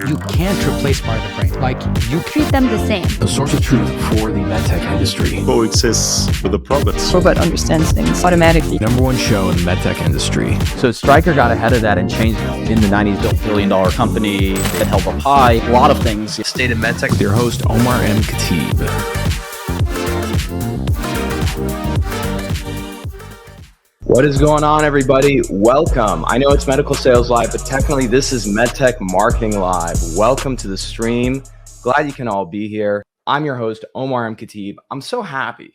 You can't replace part of the brain. Like, you treat them the same. A source of truth for the medtech industry. Coexists with the province. Robot understands things automatically. Number one show in the medtech industry. So Stryker got ahead of that and changed in the 90s, built $1 billion company that held up high, a lot of things. State of MedTech with your host, Omar and Khateeb. What is going on, everybody? Welcome. I know it's Medical Sales Live, but technically this is MedTech Marketing Live. Welcome to the stream. Glad you can all be here. I'm your host, Omar M. Khateeb. I'm so happy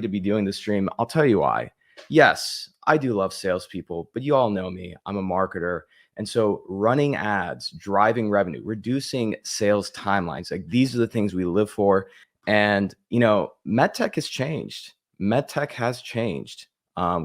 to be doing this stream. I'll tell you why. Yes, I do love salespeople, but you all know me. I'm a marketer. And so running ads, driving revenue, reducing sales timelines, like these are the things we live for. And, you know, MedTech has changed. MedTech has changed.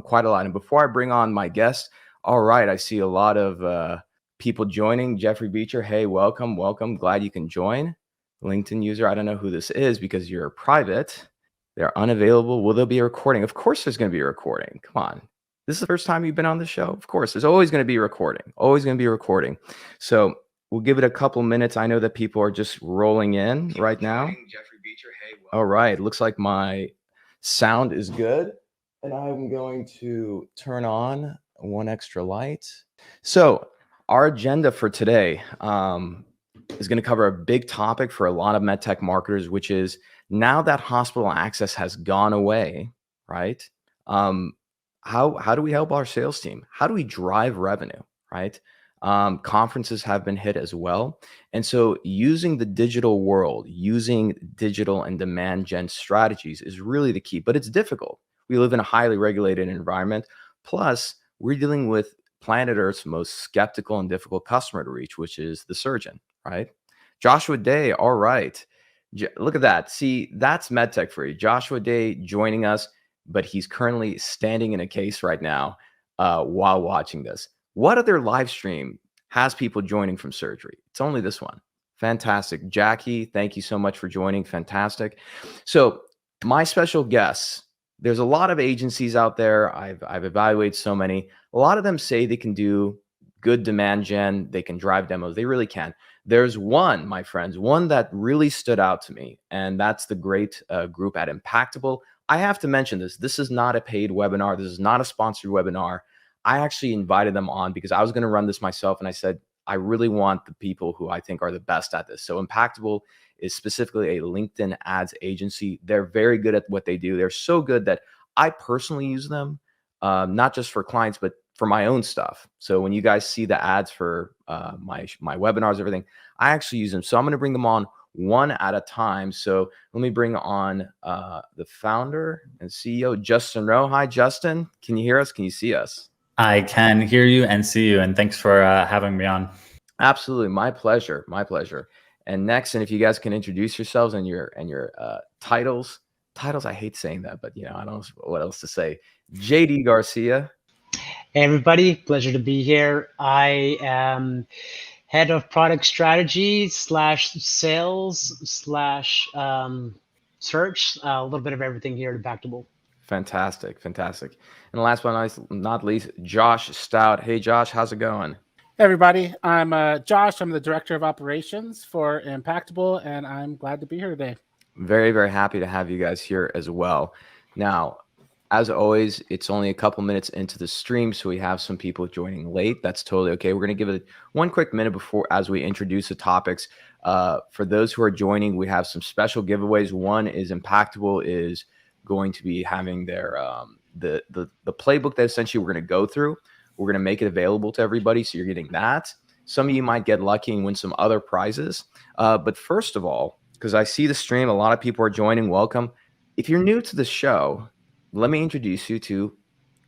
Quite a lot. And before I bring on my guest, all right, I see a lot of people joining. Jeffrey Beecher, hey, welcome. Glad you can join. LinkedIn user, I don't know who this is because you're private. They're unavailable. Will there be a recording? Of course there's going to be a recording. Come on. This is the first time you've been on the show? Of course, there's always going to be a recording. So we'll give it a couple minutes. I know that people are just rolling in right now. Jeffrey Beecher, hey, welcome. All right, looks like my sound is good. And I'm going to turn on one extra light. So our agenda for today is going to cover a big topic for a lot of medtech marketers, which is now that hospital access has gone away, right? How do we help our sales team? How do we drive revenue, right? Conferences have been hit as well. And so using the digital world, using digital and demand gen strategies is really the key, but it's difficult. We live in a highly regulated environment. Plus, we're dealing with planet Earth's most skeptical and difficult customer to reach, which is the surgeon, right? Joshua Day, all right. Look at that. See, that's MedTech for you. Joshua Day joining us, but he's currently standing in a case right now while watching this. What other live stream has people joining from surgery? It's only this one. Fantastic. Jackie, thank you so much for joining. Fantastic. So my special guests, there's a lot of agencies out there. I've evaluated so many. A lot of them say they can do good demand gen. They can drive demos. They really can. There's one, my friends, one that really stood out to me, and that's the great group at Impactable. I have to mention this. This is not a paid webinar. This is not a sponsored webinar. I actually invited them on because I was going to run this myself, and I said, I really want the people who I think are the best at this. So Impactable is specifically a LinkedIn ads agency. They're very good at what they do. They're so good that I personally use them, not just for clients, but for my own stuff. So when you guys see the ads for my webinars, everything, I actually use them. So I'm going to bring them on one at a time. So let me bring on the founder and CEO, Justin Rowe. Hi, Justin. Can you hear us? Can you see us? I can hear you and see you. And thanks for having me on. Absolutely. My pleasure. And next, and if you guys can introduce yourselves and your titles, I hate saying that, but you know, I don't know what else to say. JD Garcia. Hey everybody, pleasure to be here. I am head of product strategy / sales / search, a little bit of everything here at Impactable. Fantastic. And last but not least, Josh Stout. Hey Josh, how's it going? Hey everybody, I'm Josh. I'm the Director of Operations for Impactable, and I'm glad to be here today. Very, very happy to have you guys here as well. Now, as always, it's only a couple minutes into the stream, so we have some people joining late. That's totally okay. We're going to give it one quick minute before as we introduce the topics. For those who are joining, we have some special giveaways. One is Impactable is going to be having their the playbook that essentially we're going to go through. We're going to make it available to everybody, so you're getting that. Some of you might get lucky and win some other prizes. But first of all, because I see the stream, a lot of people are joining. Welcome. If you're new to the show, let me introduce you to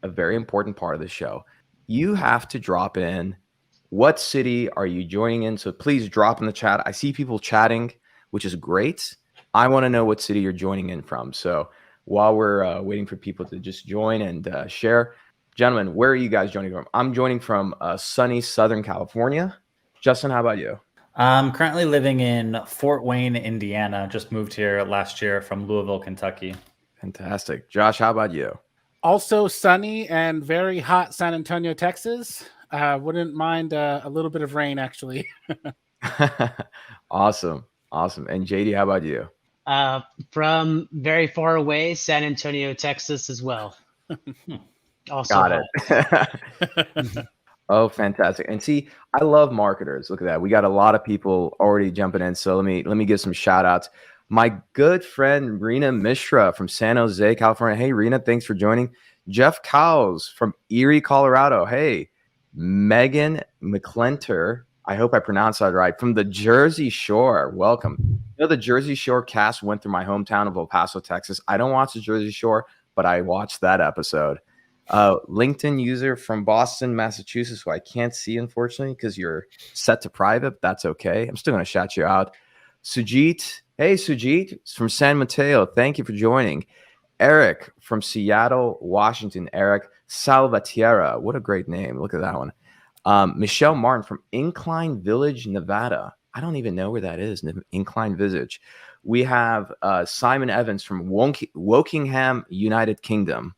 a very important part of the show. You have to drop in what city are you joining in. So please drop in the chat. I see people chatting, which is great. I want to know what city you're joining in from. So while we're waiting for people to just join and share, gentlemen, where are you guys joining from? I'm joining from sunny Southern California. Justin, how about you? I'm currently living in Fort Wayne, Indiana. Just moved here last year from Louisville, Kentucky. Fantastic. Josh, how about you? Also sunny and very hot San Antonio, Texas. Wouldn't mind a little bit of rain, actually. Awesome. Awesome. And JD, how about you? From very far away, San Antonio, Texas, as well. Also Got hot. it. Oh, fantastic. And see, I love marketers. Look at that. We got a lot of people already jumping in. So let me give some shout outs. My good friend Rena Mishra from San Jose, California. Hey, Rena, thanks for joining. Jeff Cowles from Erie, Colorado. Hey, Megan McClinter. I hope I pronounced that right. From the Jersey Shore. Welcome. You know, the Jersey Shore cast went through my hometown of El Paso, Texas. I don't watch the Jersey Shore, but I watched that episode. LinkedIn user from Boston, Massachusetts, who I can't see, unfortunately, because you're set to private, but that's okay. I'm still going to shout you out. Sujit. Hey, Sujit from San Mateo. Thank you for joining. Eric from Seattle, Washington. Eric Salvatierra. What a great name. Look at that one. Michelle Martin from Incline Village, Nevada. I don't even know where that is, Incline Village. We have Simon Evans from Wokingham, United Kingdom.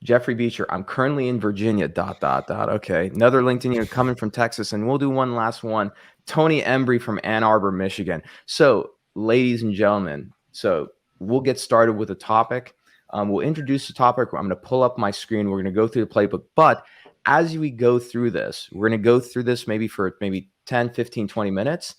Jeffrey Beecher, I'm currently in Virginia, ... Okay. Another LinkedIn user coming from Texas, and we'll do one last one. Tony Embry from Ann Arbor, Michigan. So, ladies and gentlemen, so we'll get started with the topic. We'll introduce the topic. I'm going to pull up my screen. We're going to go through the playbook. But as we go through this, we're going to go through this maybe for 10, 15, 20 minutes.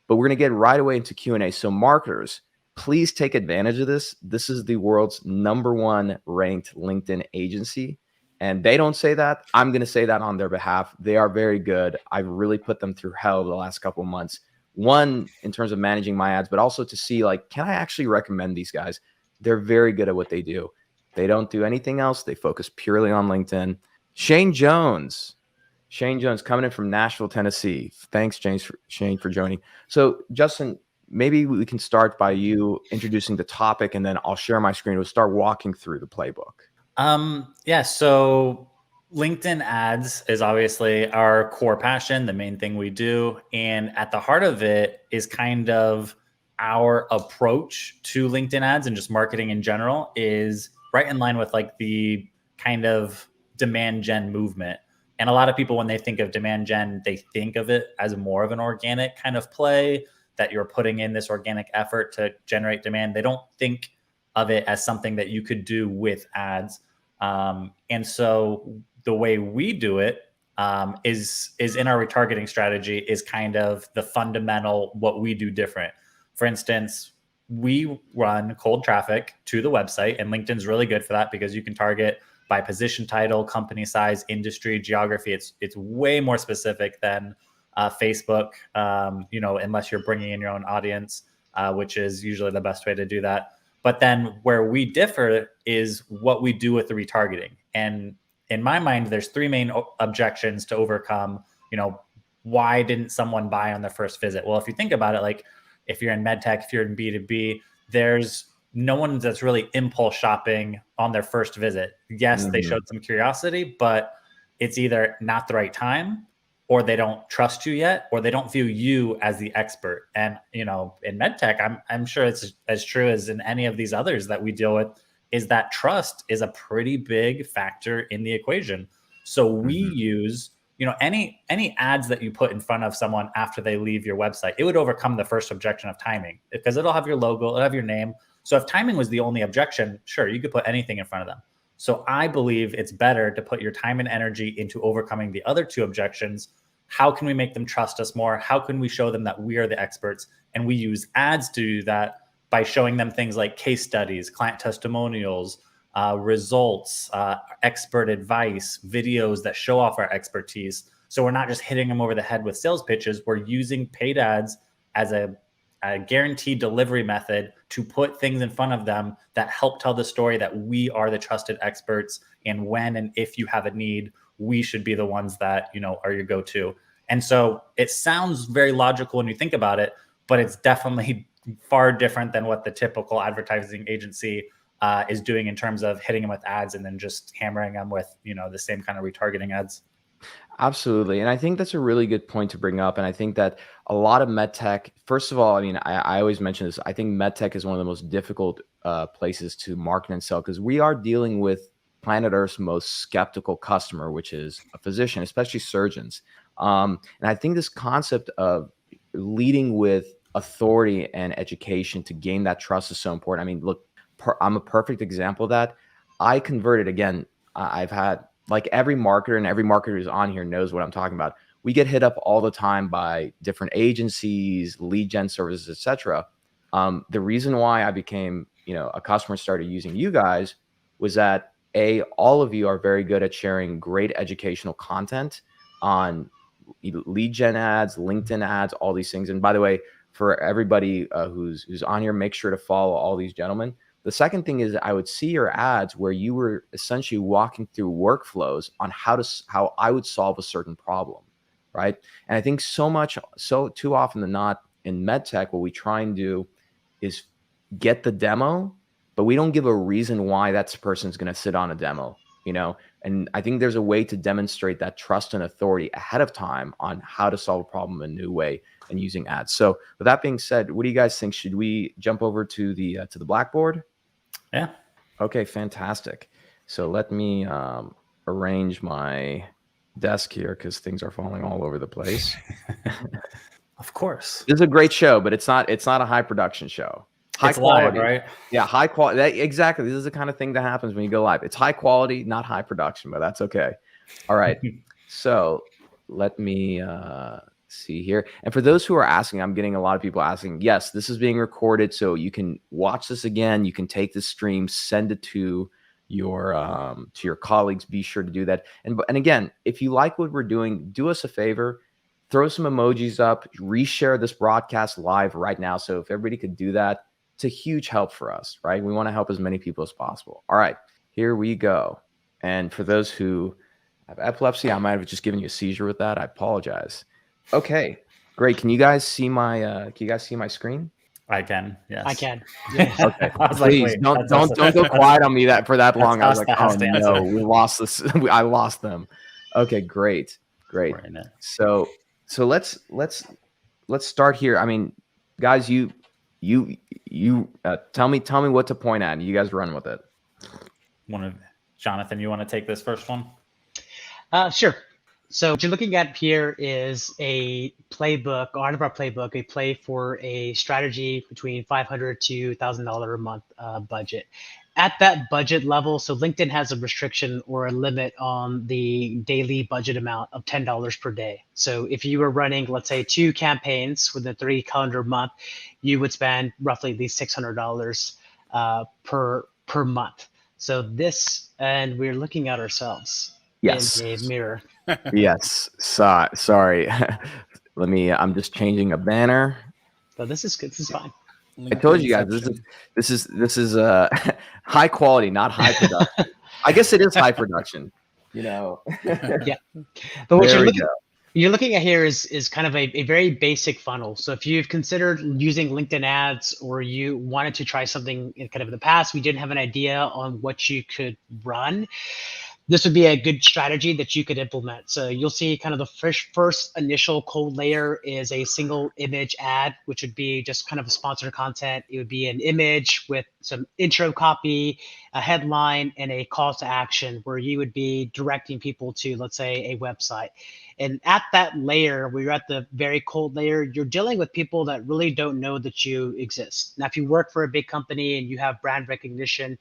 But we're going to get right away into Q&A. So, marketers, please take advantage of this. This is the world's #1 ranked LinkedIn agency. And they don't say that. I'm going to say that on their behalf. They are very good. I've really put them through hell the last couple of months. One, in terms of managing my ads, but also to see, like, can I actually recommend these guys? They're very good at what they do. They don't do anything else. They focus purely on LinkedIn. Shane Jones coming in from Nashville, Tennessee. Thanks, Shane, for joining. So, Justin, maybe we can start by you introducing the topic, and then I'll share my screen. We'll start walking through the playbook. So LinkedIn ads is obviously our core passion, the main thing we do. And at the heart of it is kind of our approach to LinkedIn ads and just marketing in general is right in line with like the kind of demand gen movement. And a lot of people, when they think of demand gen, they think of it as more of an organic kind of play, that you're putting in this organic effort to generate demand. They don't think of it as something that you could do with ads. And so the way we do it is in our retargeting strategy is kind of the fundamental, what we do different. For instance, we run cold traffic to the website, and LinkedIn's really good for that because you can target by position title, company size, industry, geography. It's way more specific than Facebook, unless you're bringing in your own audience, which is usually the best way to do that. But then where we differ is what we do with the retargeting. And in my mind, there's 3 main objections to overcome. Why didn't someone buy on their first visit? Well, if you think about it, like if you're in MedTech, if you're in B2B, there's no one that's really impulse shopping on their first visit. Yes, they showed some curiosity, but it's either not the right time, or they don't trust you yet, or they don't view you as the expert. And, in MedTech, I'm sure it's as true as in any of these others that we deal with, is that trust is a pretty big factor in the equation. So we use, any ads that you put in front of someone after they leave your website, it would overcome the first objection of timing, because it'll have your logo, it'll have your name. So if timing was the only objection, sure, you could put anything in front of them. So I believe it's better to put your time and energy into overcoming the other 2 objections. How can we make them trust us more? How can we show them that we are the experts? And we use ads to do that by showing them things like case studies, client testimonials, results, expert advice, videos that show off our expertise. So we're not just hitting them over the head with sales pitches. We're using paid ads as a guaranteed delivery method to put things in front of them that help tell the story that we are the trusted experts. And when and if you have a need, we should be the ones that, are your go-to. And so it sounds very logical when you think about it, but it's definitely far different than what the typical advertising agency is doing in terms of hitting them with ads and then just hammering them with, the same kind of retargeting ads. Absolutely. And I think that's a really good point to bring up. And I think that a lot of MedTech, first of all, I always mention this. I think MedTech is one of the most difficult places to market and sell, because we are dealing with planet Earth's most skeptical customer, which is a physician, especially surgeons. And I think this concept of leading with authority and education to gain that trust is so important. I mean, look, I'm a perfect example of that. I converted, again, I've had, like, every marketer, and every marketer who's on here knows what I'm talking about. We get hit up all the time by different agencies, lead gen services, etc. The reason why I became, a customer, started using you guys, was that all of you are very good at sharing great educational content on lead gen ads, LinkedIn ads, all these things. And by the way, for everybody who's on here, make sure to follow all these gentlemen. The second thing is, I would see your ads where you were essentially walking through workflows on how I would solve a certain problem, right? And I think too often than not in medtech, what we try and do is get the demo, but we don't give a reason why that person's going to sit on a demo, And I think there's a way to demonstrate that trust and authority ahead of time on how to solve a problem in a new way and using ads. So with that being said, what do you guys think? Should we jump over to the Blackboard? Yeah. Okay, fantastic. So let me arrange my desk here because things are falling all over the place. Of course. This is a great show, but it's not a high production show. High it's quality, live, right? Yeah, high quality. Exactly. This is the kind of thing that happens when you go live. It's high quality, not high production, but that's okay. All right. So let me see here. And for those who are asking, I'm getting a lot of people asking, yes, this is being recorded, so you can watch this again. You can take this stream, send it to your colleagues. Be sure to do that. And again, if you like what we're doing, do us a favor, throw some emojis up, reshare this broadcast live right now. So if everybody could do that, it's a huge help for us, right? We want to help as many people as possible. All right, here we go. And for those who have epilepsy, I might have just given you a seizure with that. I apologize. Okay, great. Can you guys see my screen? I can. Yes, I can. Yes. Okay. Please don't go quiet on me for that long. I was like, oh no, answer. we lost this. I lost them. Okay, great. So let's start here. I mean, guys, you tell me what to point at. You guys run with it. Jonathan, you want to take this first one? Sure. So what you're looking at here is a playbook, or out of our playbook, a play for a strategy between $500 to $1,000 a month budget. At that budget level, so LinkedIn has a restriction or a limit on the daily budget amount of $10 per day. So if you were running, let's say, 2 campaigns within a 3 calendar month, you would spend roughly at least $600 per month. So this, and we're looking at ourselves. Yes. In a mirror. Yes. Sorry. I'm just changing a banner. So this is good. This is fine. I told you guys this is high quality, not high production. I guess it is high production, Yeah. But what you're looking at here is kind of a very basic funnel. So if you've considered using LinkedIn ads, or you wanted to try something in the past, we didn't have an idea on what you could run, this would be a good strategy that you could implement. So you'll see kind of the first initial cold layer is a single image ad, which would be just kind of a sponsored content. It would be an image with some intro copy, a headline, and a call to action where you would be directing people to, let's say, a website. And at that layer, where you're at the very cold layer, you're dealing with people that really don't know that you exist. Now, if you work for a big company and you have brand recognition,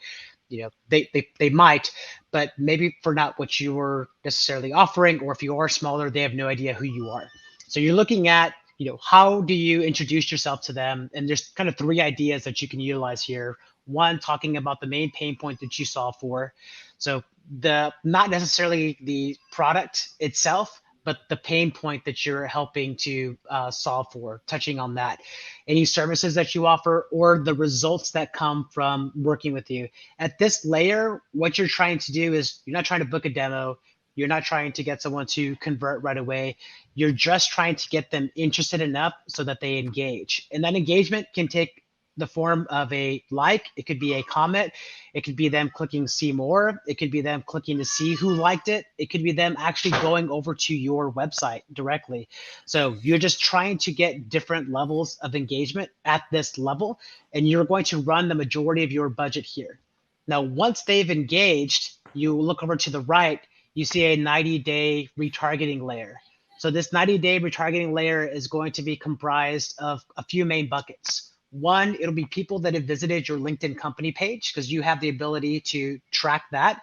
they might, but maybe for not what you were necessarily offering, or if you are smaller, they have no idea who you are. So you're looking at, how do you introduce yourself to them? And there's kind of 3 ideas that you can utilize here. One, talking about the main pain point that you solve for. So not necessarily the product itself, but the pain point that you're helping to solve for, touching on that. Any services that you offer, or the results that come from working with you. At this layer, what you're trying to do is, you're not trying to book a demo. You're not trying to get someone to convert right away. You're just trying to get them interested enough so that they engage. And that engagement can take the form of a like, it could be a comment, it could be them clicking see more, it could be them clicking to see who liked it, it could be them actually going over to your website directly. So you're just trying to get different levels of engagement at this level, and you're going to run the majority of your budget here. Now, once they've engaged, you look over to the right, you see a 90-day retargeting layer. So this 90-day retargeting layer is going to be comprised of a few main buckets. One, it'll be people that have visited your LinkedIn company page because you have the ability to track that.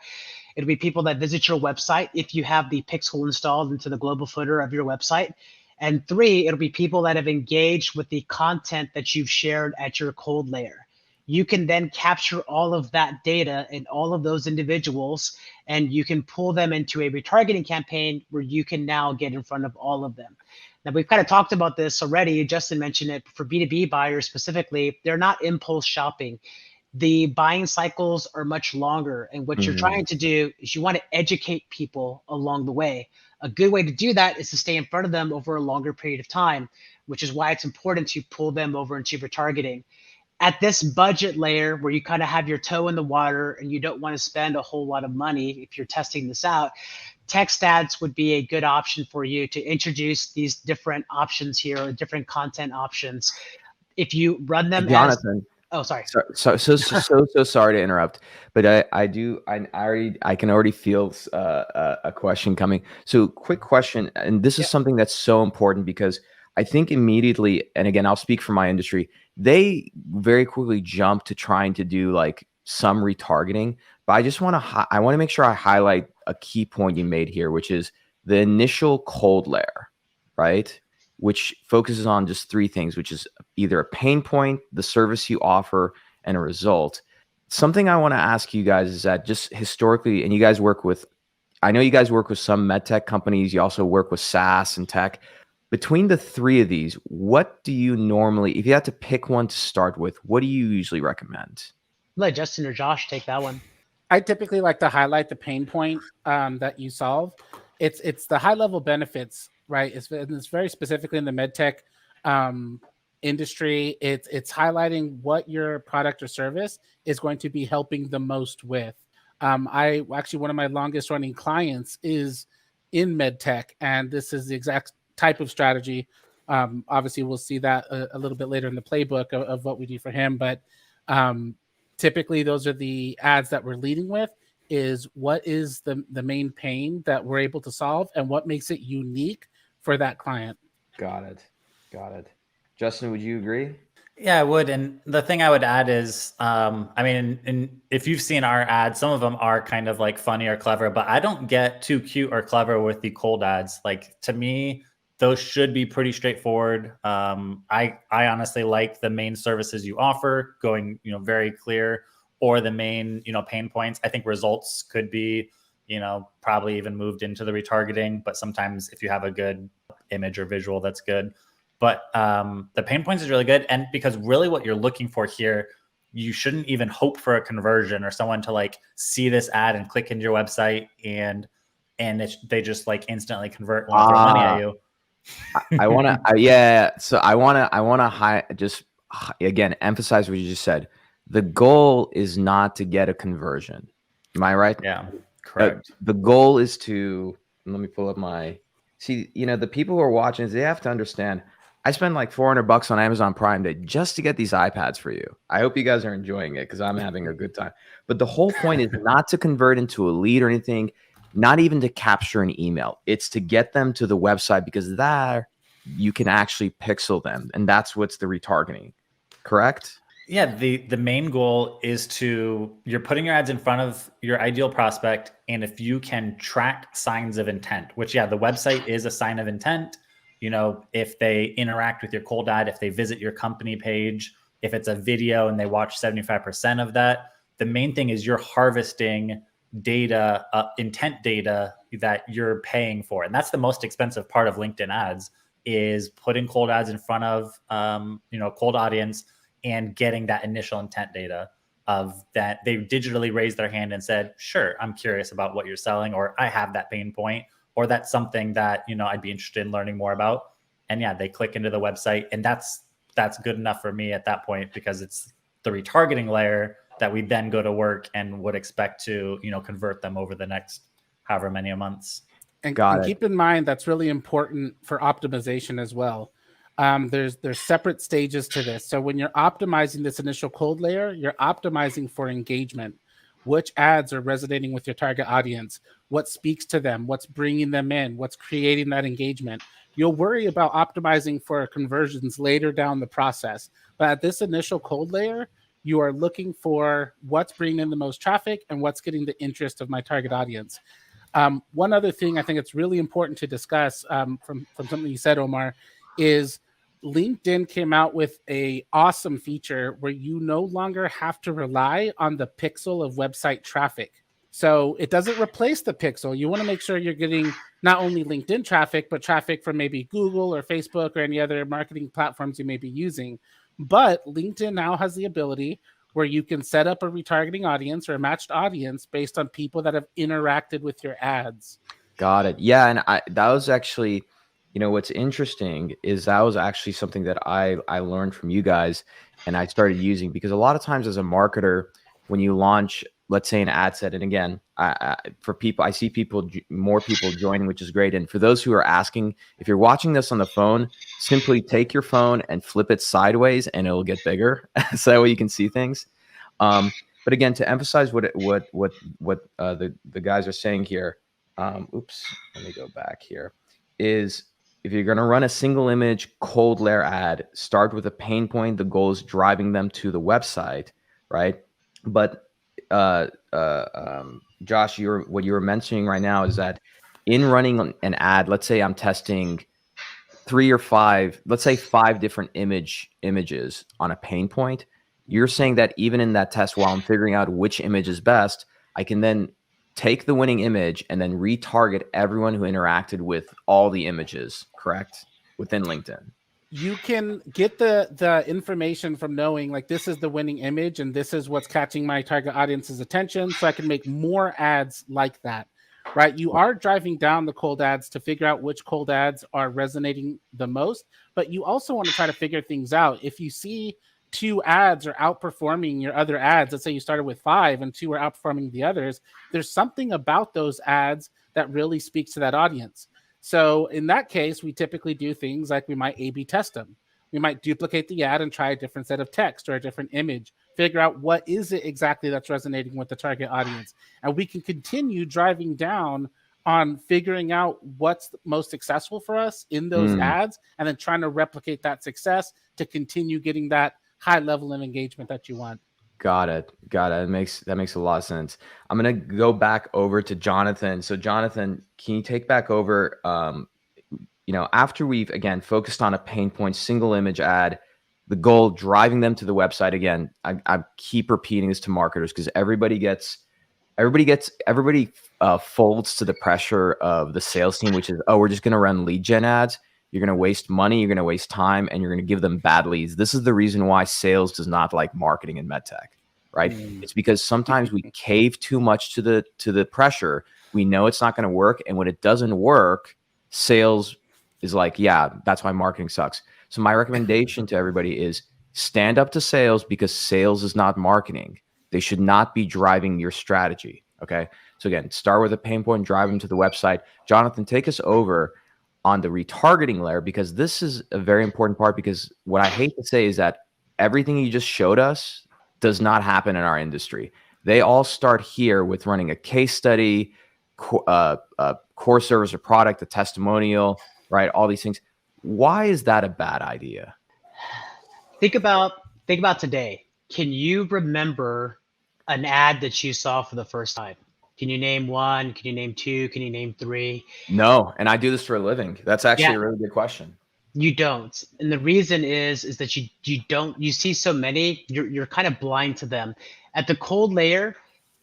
It'll be people that visit your website if you have the pixel installed into the global footer of your website. And three, it'll be people that have engaged with the content that you've shared at your cold layer. You can then capture all of that data and all of those individuals, and you can pull them into a retargeting campaign where you can now get in front of all of them. Now, we've kind of talked about this already. Justin mentioned it. For B2B buyers specifically, they're not impulse shopping. The buying cycles are much longer. And what you're trying to do is you want to educate people along the way. A good way to do that is to stay in front of them over a longer period of time, which is why it's important to pull them over into retargeting. At this budget layer where you kind of have your toe in the water and you don't want to spend a whole lot of money if you're testing this out, text ads would be a good option for you to introduce these different options here, or different content options. If you run them Jonathan. Oh, sorry. So sorry to interrupt, but I can already feel a question coming. So quick question, and this is something that's so important because I think immediately, and again, I'll speak for my industry, they very quickly jump to trying to do like some retargeting. But I just want to make sure I highlight a key point you made here, which is the initial cold layer, right? Which focuses on just three things, which is either a pain point, the service you offer, and a result. Something I want to ask you guys is that just historically, and you guys work with, I know you guys work with some medtech companies, you also work with SaaS and tech. Between the three of these, what do you normally, if you had to pick one to start with, what do you usually recommend? Let Justin or Josh take that one. I typically like to highlight the pain point that you solve. It's the high level benefits, right? It's very specifically in the medtech industry. It's highlighting what your product or service is going to be helping the most with. I actually, one of my longest running clients is in medtech, and this is the exact type of strategy. Obviously, we'll see that a little bit later in the playbook of what we do for him, but typically those are the ads that we're leading with. Is what is the main pain that we're able to solve and what makes it unique for that client. Got it. Justin, would you agree? Yeah, I would. And the thing I would add is, I mean, and if you've seen our ads, some of them are kind of like funny or clever, but I don't get too cute or clever with the cold ads. Like, to me, those should be pretty straightforward. I honestly like the main services you offer going, very clear, or the main, pain points. I think results could be, probably even moved into the retargeting, but sometimes if you have a good image or visual, that's good. But the pain points is really good. And because really what you're looking for here, you shouldn't even hope for a conversion or someone to like see this ad and click into your website and they just like instantly convert and throw money at you. I want to, So I want to just again, emphasize what you just said. The goal is not to get a conversion. Am I right? Yeah, correct. The goal is to, let me pull up the people who are watching, they have to understand, I spend like $400 on Amazon Prime Day just to get these iPads for you. I hope you guys are enjoying it because I'm having a good time. But the whole point is not to convert into a lead or anything, not even to capture an email. It's to get them to the website because there you can actually pixel them. And that's what's the retargeting, correct? Yeah, the main goal is you're putting your ads in front of your ideal prospect. And if you can track signs of intent, which, the website is a sign of intent. If they interact with your cold ad, if they visit your company page, if it's a video and they watch 75% of that, the main thing is you're harvesting data, intent data that you're paying for. And that's the most expensive part of LinkedIn ads, is putting cold ads in front of, cold audience and getting that initial intent data of that they digitally raised their hand and said, sure, I'm curious about what you're selling, or I have that pain point, or that's something that, I'd be interested in learning more about. And they click into the website, and that's good enough for me at that point, because it's the retargeting layer that we then go to work and would expect to, convert them over the next however many months. And keep in mind, that's really important for optimization as well. There's separate stages to this. So when you're optimizing this initial cold layer, you're optimizing for engagement. Which ads are resonating with your target audience? what speaks to them, what's bringing them in, what's creating that engagement. You'll worry about optimizing for conversions later down the process. But at this initial cold layer, you are looking for what's bringing in the most traffic and what's getting the interest of my target audience. One other thing I think it's really important to discuss from something you said, Omar, is LinkedIn came out with a awesome feature where you no longer have to rely on the pixel of website traffic. So it doesn't replace the pixel. You want to make sure you're getting not only LinkedIn traffic, but traffic from maybe Google or Facebook or any other marketing platforms you may be using. But LinkedIn now has the ability where you can set up a retargeting audience or a matched audience based on people that have interacted with your ads. Got it. Yeah. And that was actually, what's interesting is that was actually something that I learned from you guys and I started using, because a lot of times as a marketer, when you launch, let's say, an ad set, and again, for people, I see more people joining, which is great. And for those who are asking, if you're watching this on the phone, simply take your phone and flip it sideways and it'll get bigger. So that way you can see things. But again, to emphasize what the guys are saying here, oops, let me go back here, is if you're going to run a single image cold layer ad, start with a pain point. The goal is driving them to the website, right? But Josh, what you were mentioning right now is that in running an ad, let's say I'm testing 3 or 5, let's say 5 different images on a pain point. You're saying that even in that test, while I'm figuring out which image is best, I can then take the winning image and then retarget everyone who interacted with all the images, correct? Within LinkedIn. You can get the information from knowing like this is the winning image and this is what's catching my target audience's attention, so I can make more ads like that, right? You are driving down the cold ads to figure out which cold ads are resonating the most, but you also want to try to figure things out. If you see 2 ads are outperforming your other ads, let's say you started with 5 and 2 are outperforming the others, there's something about those ads that really speaks to that audience. So in that case, we typically do things like we might A/B test them. We might duplicate the ad and try a different set of text or a different image, figure out what is it exactly that's resonating with the target audience. And we can continue driving down on figuring out what's most successful for us in those ads, and then trying to replicate that success to continue getting that high level of engagement that you want. Got it. That makes a lot of sense. I'm going to go back over to Jonathan. So Jonathan, can you take back over, after we've, again, focused on a pain point, single image ad, the goal, driving them to the website. Again, I keep repeating this to marketers because everybody folds to the pressure of the sales team, which is, we're just going to run lead gen ads. You're going to waste money, you're going to waste time, and you're going to give them bad leads. This is the reason why sales does not like marketing in medtech, right? It's because sometimes we cave too much to the pressure. We know it's not going to work, and when it doesn't work, sales is like, yeah, that's why marketing sucks. So my recommendation to everybody is stand up to sales, because sales is not marketing. They should not be driving your strategy, okay? So again, start with a pain point, drive them to the website. Jonathan, take us over on the retargeting layer, because this is a very important part, because what I hate to say is that everything you just showed us does not happen in our industry. They all start here with running a case study, core service or product, a testimonial, right? All these things. Why is that a bad idea? Think about today. Can you remember an ad that you saw for the first time? Can you name 1? Can you name 2? Can you name 3? No, and I do this for a living. That's actually a really good question. You don't, and the reason is that you don't. You see so many, you're kind of blind to them. At the cold layer,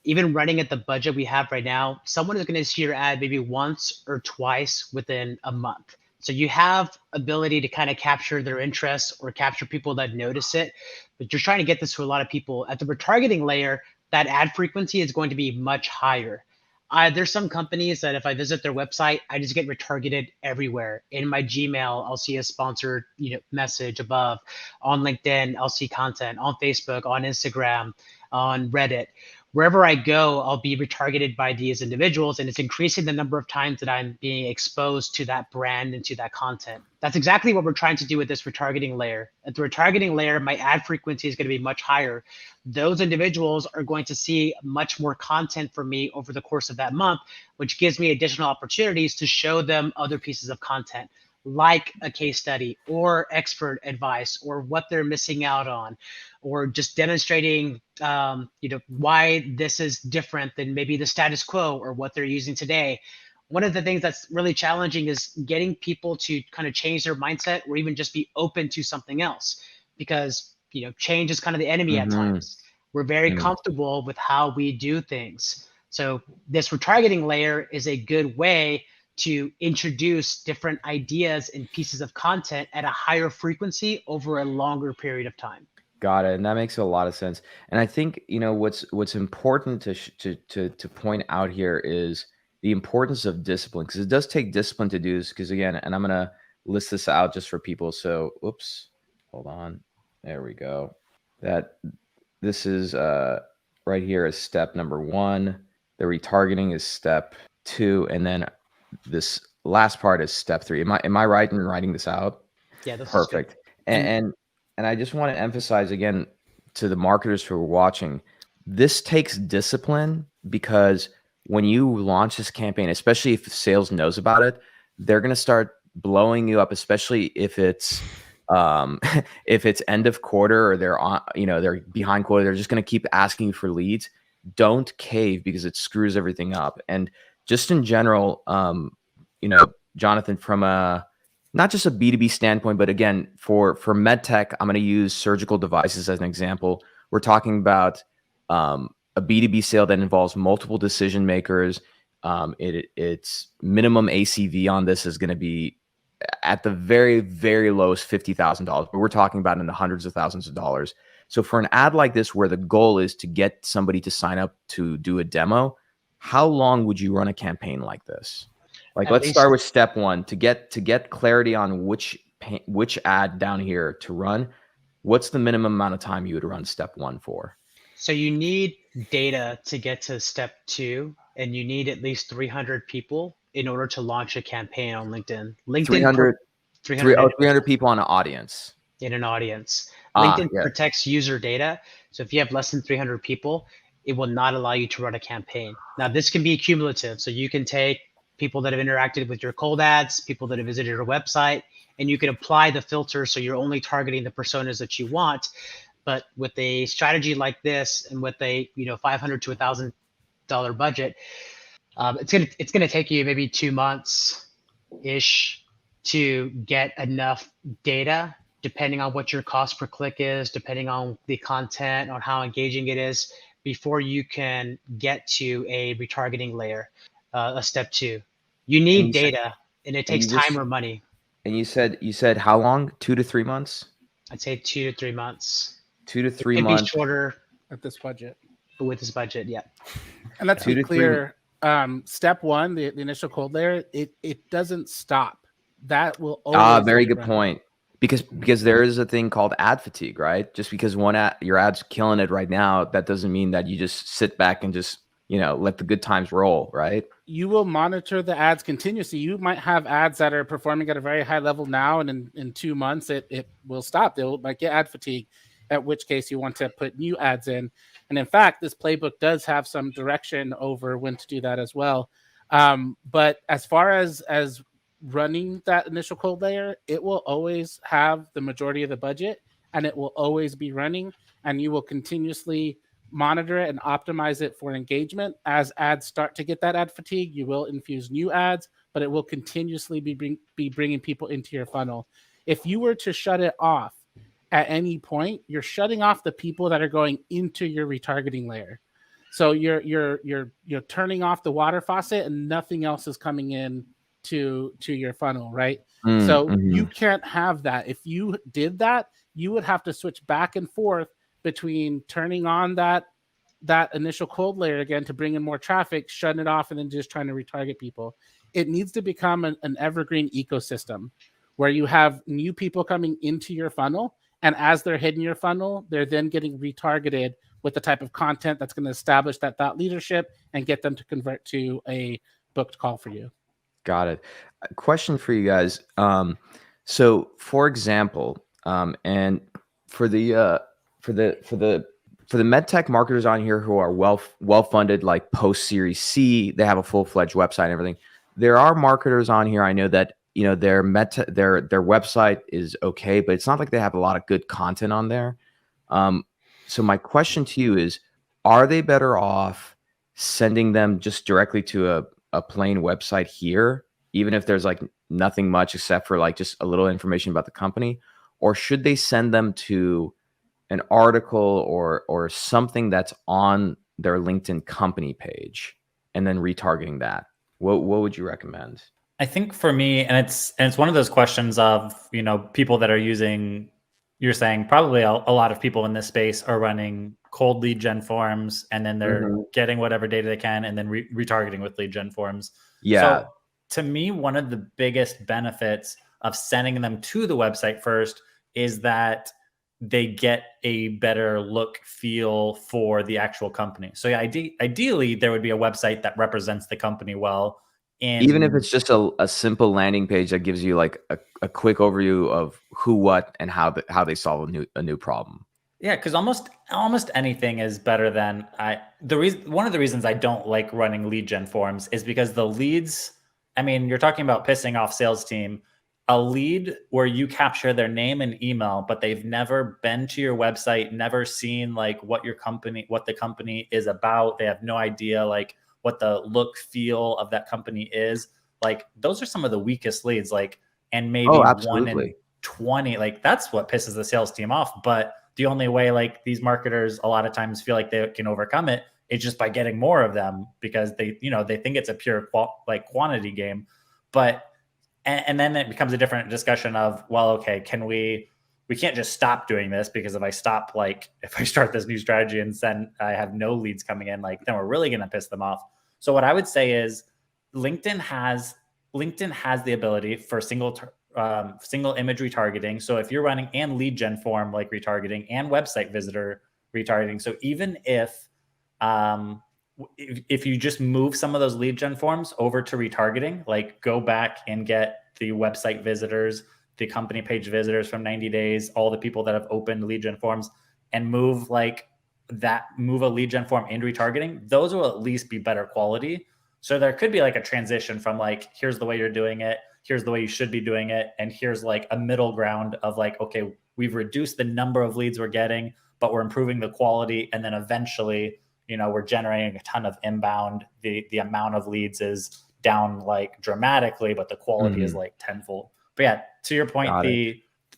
even running at the budget we have right now, someone is going to see your ad maybe once or twice within a month. So you have ability to kind of capture their interest or capture people that notice it, but you're trying to get this to a lot of people. At the retargeting layer, that ad frequency is going to be much higher. There's some companies that if I visit their website, I just get retargeted everywhere. In my Gmail, I'll see a sponsored message above. On LinkedIn, I'll see content. On Facebook, on Instagram, on Reddit. wherever I go, I'll be retargeted by these individuals, and it's increasing the number of times that I'm being exposed to that brand and to that content. That's exactly what we're trying to do with this retargeting layer. At the retargeting layer, my ad frequency is going to be much higher. Those individuals are going to see much more content from me over the course of that month, which gives me additional opportunities to show them other pieces of content, like a case study or expert advice or what they're missing out on, or just demonstrating why this is different than maybe the status quo or what they're using today. One of the things that's really challenging is getting people to kind of change their mindset or even just be open to something else, because change is kind of the enemy at times. We're very comfortable with how we do things. So this retargeting layer is a good way to introduce different ideas and pieces of content at a higher frequency over a longer period of time. Got it. And that makes a lot of sense. And I think, what's important to point out here is the importance of discipline, because it does take discipline to do this. Because again, and I'm going to list this out just for people. So, oops, hold on. There we go. This is right here is step number 1. The retargeting is step 2. And then this last part is step 3. Am I right in writing this out? Yeah, that's perfect. And I just want to emphasize again to the marketers who are watching, this takes discipline, because when you launch this campaign, especially if sales knows about it, they're going to start blowing you up, especially if it's end of quarter or they're on, they're behind quota. They're just going to keep asking you for leads. Don't cave, because it screws everything up. And just in general, Jonathan, from not just a B2B standpoint, but again, for MedTech, I'm going to use surgical devices as an example. We're talking about a B2B sale that involves multiple decision makers. Its minimum ACV on this is going to be at the very, very lowest $50,000, but we're talking about in the hundreds of thousands of dollars. So for an ad like this, where the goal is to get somebody to sign up to do a demo, how long would you run a campaign like this? Let's start with step 1 to get clarity on which ad down here to run. What's the minimum amount of time you would run step 1 for? So you need data to get to step 2, and you need at least 300 people in order to launch a campaign on LinkedIn. 300 people on an audience. In an audience. LinkedIn protects user data. So if you have less than 300 people, it will not allow you to run a campaign. Now, this can be cumulative. So you can take people that have interacted with your cold ads, people that have visited your website, and you can apply the filter so you're only targeting the personas that you want. But with a strategy like this, and with a $500 to $1,000 budget, it's gonna take you maybe 2 months ish to get enough data, depending on what your cost per click is, depending on the content, on how engaging it is, before you can get to a retargeting layer, a step 2. You need data, and it takes time or money. And you said how long? 2 to 3 months? I'd say 2 to 3 months. 2 to 3 months. Maybe shorter at this budget. With this budget, yeah. And let's be clear. Step 1, the initial cold layer, it doesn't stop. That will always very good point. Because there is a thing called ad fatigue, right? Just because your ad's killing it right now, that doesn't mean that you just sit back and just let the good times roll, right? You will monitor the ads continuously. You might have ads that are performing at a very high level now, and in 2 months it will stop. They might get ad fatigue, at which case you want to put new ads in. And in fact, this playbook does have some direction over when to do that as well. But as far as running that initial cold layer, it will always have the majority of the budget, and it will always be running, and you will continuously monitor it and optimize it for engagement. As ads start to get that ad fatigue, you will infuse new ads, but it will continuously be bringing people into your funnel. If you were to shut it off at any point, you're shutting off the people that are going into your retargeting layer. So you're turning off the water faucet, and nothing else is coming in to your funnel, right? You can't have that. If you did that, you would have to switch back and forth between turning on that initial cold layer again to bring in more traffic, shutting it off, and then just trying to retarget people. It needs to become an evergreen ecosystem where you have new people coming into your funnel, and as they're hitting your funnel, they're then getting retargeted with the type of content that's going to establish that thought leadership and get them to convert to a booked call for you. Got it. A question for you guys. So for example, and for the medtech marketers on here who are well funded, like post Series C, they have a full-fledged website and everything. There are marketers on here I know that their website is okay, but it's not like they have a lot of good content on there. So my question to you is, are they better off sending them just directly to a plain website here, even if there's like nothing much except for like just a little information about the company, or should they send them to an article or something that's on their LinkedIn company page and then retargeting that? What would you recommend? I think for me, and it's one of those questions of, people that are using, you're saying probably a lot of people in this space are running cold lead gen forms, and then they're getting whatever data they can and then retargeting with lead gen forms. Yeah. So to me, one of the biggest benefits of sending them to the website first is that they get a better look, feel for the actual company. So yeah, ideally, there would be a website that represents the company well. And even if it's just a simple landing page that gives you like a quick overview of who, what, and how they solve a new problem. Yeah, because almost anything is better than one of the reasons I don't like running lead gen forms is because the leads, I mean, you're talking about pissing off sales team. A lead where you capture their name and email, but they've never been to your website, never seen like what the company is about. They have no idea like what the look, feel of that company is. Like those are some of the weakest leads, like, and maybe 1 in 20, like that's what pisses the sales team off. But the only way like these marketers a lot of times feel like they can overcome it is just by getting more of them, because they think it's a pure quantity game. But and then it becomes a different discussion of, well, okay, we can't just stop doing this, because if I start this new strategy and I have no leads coming in, like then we're really going to piss them off. So what I would say is LinkedIn has the ability for single image retargeting. So if you're running and lead gen form like retargeting and website visitor retargeting, so even if you just move some of those lead gen forms over to retargeting, like go back and get the website visitors, the company page visitors from 90 days, all the people that have opened lead gen forms, and move a lead gen form into retargeting, those will at least be better quality. So there could be like a transition from like, here's the way you're doing it, here's the way you should be doing it, and here's like a middle ground of like, okay, we've reduced the number of leads we're getting, but we're improving the quality, and then eventually we're generating a ton of inbound. The amount of leads is down like dramatically, but the quality is like tenfold. But yeah, to your point,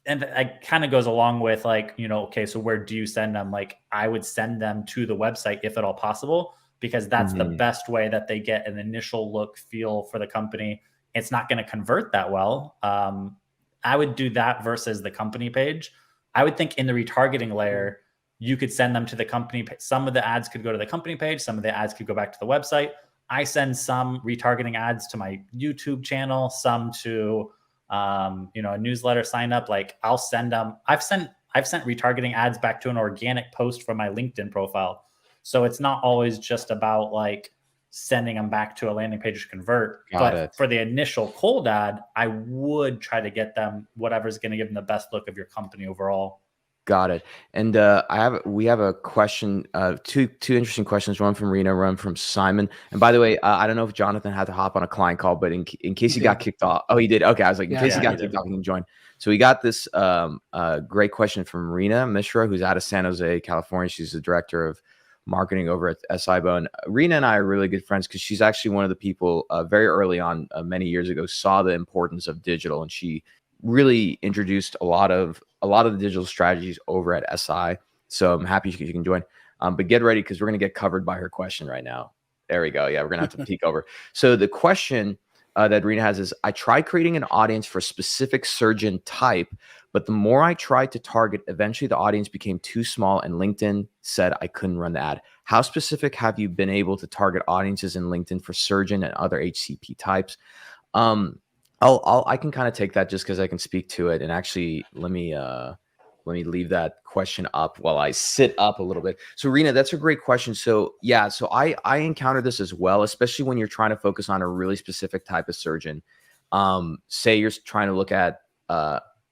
and it kind of goes along with like, okay, so where do you send them? Like I would send them to the website if at all possible, because that's the best way that they get an initial look, feel for the company. It's not going to convert that well. I would do that versus the company page. I would think in the retargeting layer, you could send them to the company page. Some of the ads could go to the company page. Some of the ads could go back to the website. I send some retargeting ads to my YouTube channel, some to, a newsletter sign up. Like I'll send them. I've sent retargeting ads back to an organic post from my LinkedIn profile. So it's not always just about like sending them back to a landing page to convert. But for the initial cold ad, I would try to get them whatever's going to give them the best look of your company overall. Got it. And we have a question, two interesting questions, one from Rena, one from Simon. And by the way, I don't know if Jonathan had to hop on a client call, but in case he got kicked off. Oh, he did. Okay. I was like, in case he got kicked off, he can join. So we got this great question from Rena Mishra, who's out of San Jose, California. She's the director of marketing over at SIBO. Rena and I are really good friends because she's actually one of the people very early on, many years ago, saw the importance of digital, and she really introduced a lot of the digital strategies over at SI. So I'm happy you can join. But get ready, because we're going to get covered by her question right now. There we go. Yeah, we're going to have to peek over. So the question that Rena has is, I tried creating an audience for a specific surgeon type, but the more I tried to target, eventually the audience became too small and LinkedIn said I couldn't run the ad. How specific have you been able to target audiences in LinkedIn for surgeon and other HCP types? I can kind of take that just because I can speak to it. And actually, let me let me leave that question up while I sit up a little bit. So Rena, that's a great question. So yeah, so I encounter this as well, especially when you're trying to focus on a really specific type of surgeon. Say you're trying to look at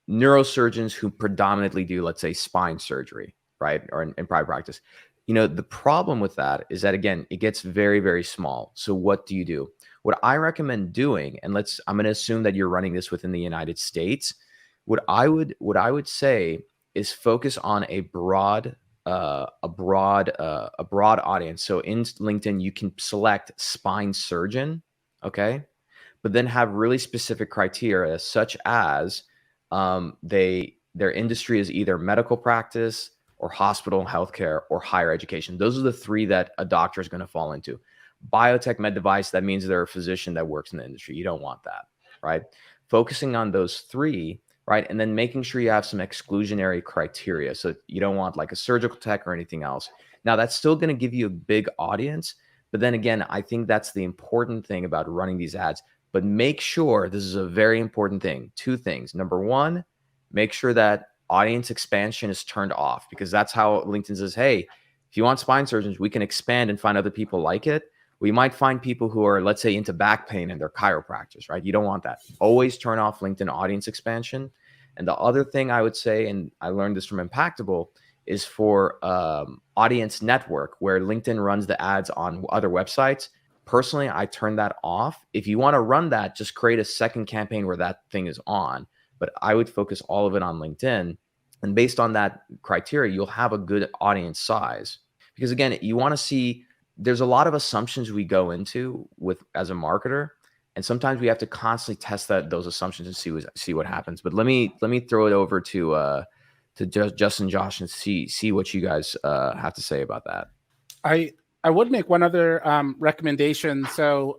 neurosurgeons who predominantly do, let's say, spine surgery, right? Or in private practice. The problem with that is that, again, it gets very, very small. So what do you do? What I recommend doing, and I'm going to assume that you're running this within the United States. What I would say is focus on a broad audience. So in LinkedIn, you can select spine surgeon, okay, but then have really specific criteria, such as their industry is either medical practice or hospital, healthcare, or higher education. Those are the three that a doctor is going to fall into. Biotech, med device, that means they're a physician that works in the industry. You don't want that, right? Focusing on those three, right? And then making sure you have some exclusionary criteria. So you don't want like a surgical tech or anything else. Now, that's still going to give you a big audience. But then again, I think that's the important thing about running these ads. But make sure, this is a very important thing, two things. Number one, make sure that audience expansion is turned off, because that's how LinkedIn says, hey, if you want spine surgeons, we can expand and find other people like it. We might find people who are, let's say, into back pain and they're chiropractors, right? You don't want that. Always turn off LinkedIn audience expansion. And the other thing I would say, and I learned this from Impactable, is for audience network, where LinkedIn runs the ads on other websites. Personally, I turn that off. If you want to run that, just create a second campaign where that thing is on. But I would focus all of it on LinkedIn. And based on that criteria, you'll have a good audience size. Because again, you want to see, there's a lot of assumptions we go into as a marketer. And sometimes we have to constantly test those assumptions and see what happens. But let me throw it over to Justin, Josh, and see what you guys have to say about that. I would make one other recommendation. So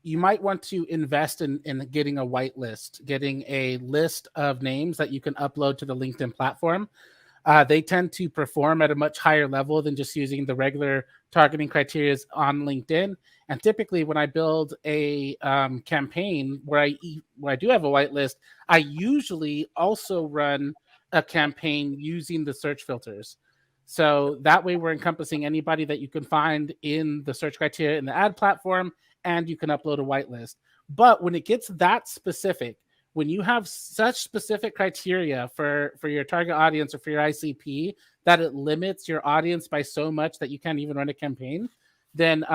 you might want to invest in getting a whitelist, getting a list of names that you can upload to the LinkedIn platform. They tend to perform at a much higher level than just using the regular targeting criteria on LinkedIn. And typically when I build a campaign where I do have a whitelist, I usually also run a campaign using the search filters. So that way we're encompassing anybody that you can find in the search criteria in the ad platform, and you can upload a whitelist. But when it gets that specific, when you have such specific criteria for your target audience or for your ICP that it limits your audience by so much that you can't even run a campaign, then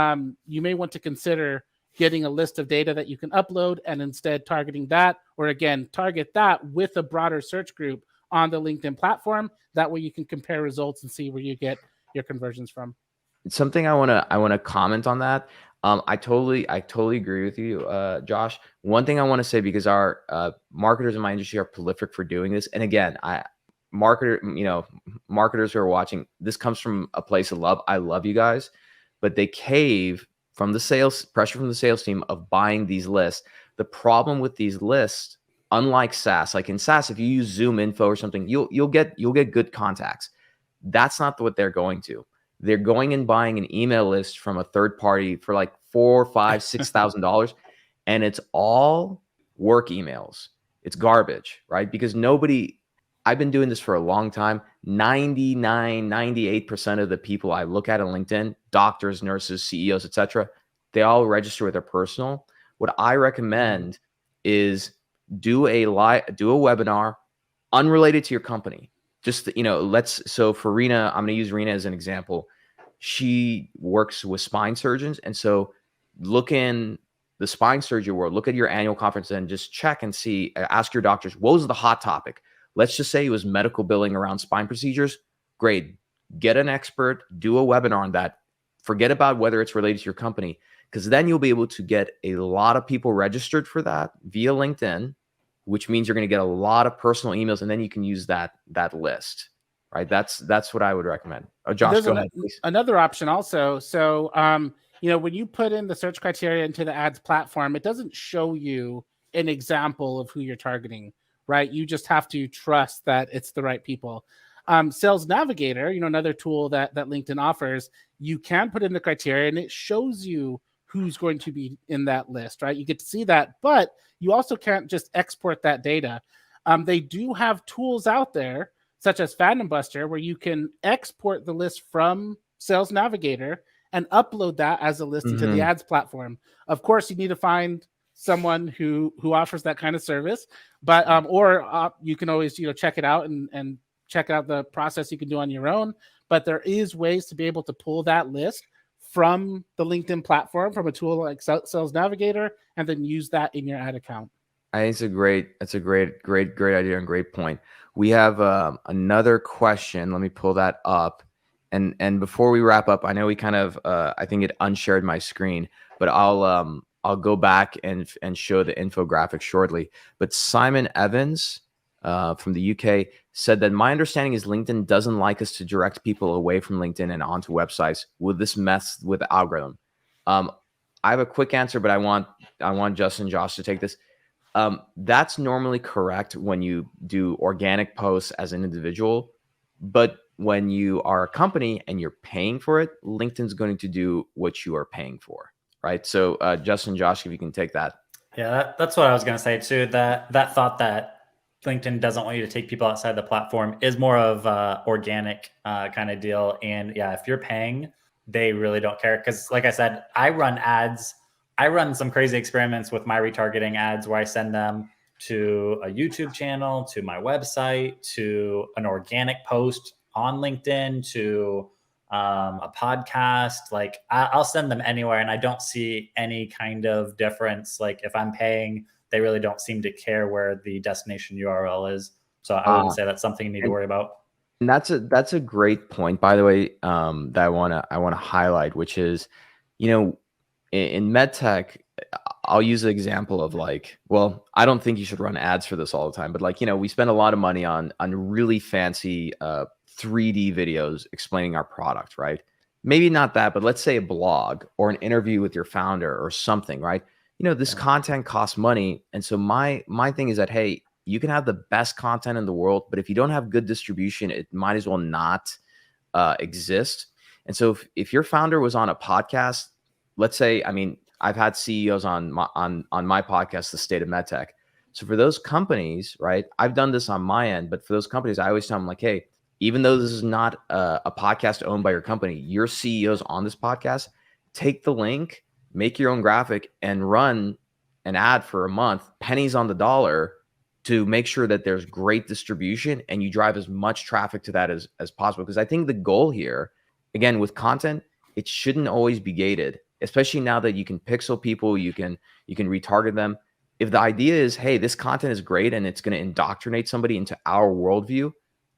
you may want to consider getting a list of data that you can upload and instead targeting that, or again, target that with a broader search group on the LinkedIn platform. That way you can compare results and see where you get your conversions from. Something I want to comment on that. I totally agree with you, Josh. One thing I want to say, because our marketers in my industry are prolific for doing this. And again, marketers who are watching, this comes from a place of love. I love you guys, but they cave from the pressure from the sales team of buying these lists. The problem with these lists, unlike SaaS, like in SaaS, if you use Zoom Info or something, you'll get good contacts. That's not what they're going to. They're going and buying an email list from a third party for like $4,000, $5,000, $6,000, and it's all work emails. It's garbage, right? Because I've been doing this for a long time. 99, 98% of the people I look at on LinkedIn, doctors, nurses, CEOs, etc., they all register with their personal. What I recommend is do a webinar unrelated to your company. Just, so for Rena, I'm going to use Rena as an example. She works with spine surgeons. And so look in the spine surgery world, look at your annual conference and just check and see, ask your doctors, what was the hot topic? Let's just say it was medical billing around spine procedures. Great. Get an expert, do a webinar on that. Forget about whether it's related to your company, because then you'll be able to get a lot of people registered for that via LinkedIn, which means you're going to get a lot of personal emails, and then you can use that list, right? That's what I would recommend. Oh, Josh, go ahead, please. Another option also. So, when you put in the search criteria into the ads platform, it doesn't show you an example of who you're targeting, right? You just have to trust that it's the right people. Sales Navigator, another tool that LinkedIn offers, you can put in the criteria and it shows you who's going to be in that list, right? You get to see that, but you also can't just export that data. They do have tools out there such as Phantom Buster, where you can export the list from Sales Navigator and upload that as a list into the ads platform. Of course, you need to find someone who offers that kind of service, but you can always check it out and check out the process you can do on your own. But there is ways to be able to pull that list from the LinkedIn platform, from a tool like Sales Navigator, and then use that in your ad account. I think it's a great idea and great point. We have another question. Let me pull that up. And before we wrap up, I know we kind of I think it unshared my screen, but I'll go back and show the infographic shortly. But Simon Evans from the UK said that my understanding is LinkedIn doesn't like us to direct people away from LinkedIn and onto websites. Will this mess with the algorithm? I have a quick answer, but I want Justin and Josh to take this. That's normally correct when you do organic posts as an individual, but when you are a company and you're paying for it, LinkedIn's going to do what you are paying for, right? So Justin, Josh, if you can take that. Yeah, that's what I was going to say too. That thought that LinkedIn doesn't want you to take people outside the platform is more of organic kind of deal. And yeah, if you're paying, they really don't care. Because like I said, I run ads. I run some crazy experiments with my retargeting ads where I send them to a YouTube channel, to my website, to an organic post on LinkedIn, to a podcast. Like I'll send them anywhere, and I don't see any kind of difference. Like if I'm paying, they really don't seem to care where the destination URL is. So I wouldn't say that's something you need to worry about. And that's a great point, by the way, that I wanna highlight, which is, in MedTech, I'll use the example of I don't think you should run ads for this all the time, but we spend a lot of money on really fancy 3D videos explaining our product, right? Maybe not that, but let's say a blog or an interview with your founder or something, right? This content costs money. And so my thing is that, hey, you can have the best content in the world, but if you don't have good distribution, it might as well not exist. And so if your founder was on a podcast, let's say, I've had CEOs on my podcast, the State of MedTech. So for those companies, right, I've done this on my end, but for those companies, I always tell them hey, even though this is not a podcast owned by your company, your CEO's on this podcast, take the link, make your own graphic, and run an ad for a month, pennies on the dollar, to make sure that there's great distribution and you drive as much traffic to that as possible. Because I think the goal here, again, with content, it shouldn't always be gated, especially now that you can pixel people, you can retarget them. If the idea is, hey, this content is great and it's going to indoctrinate somebody into our worldview,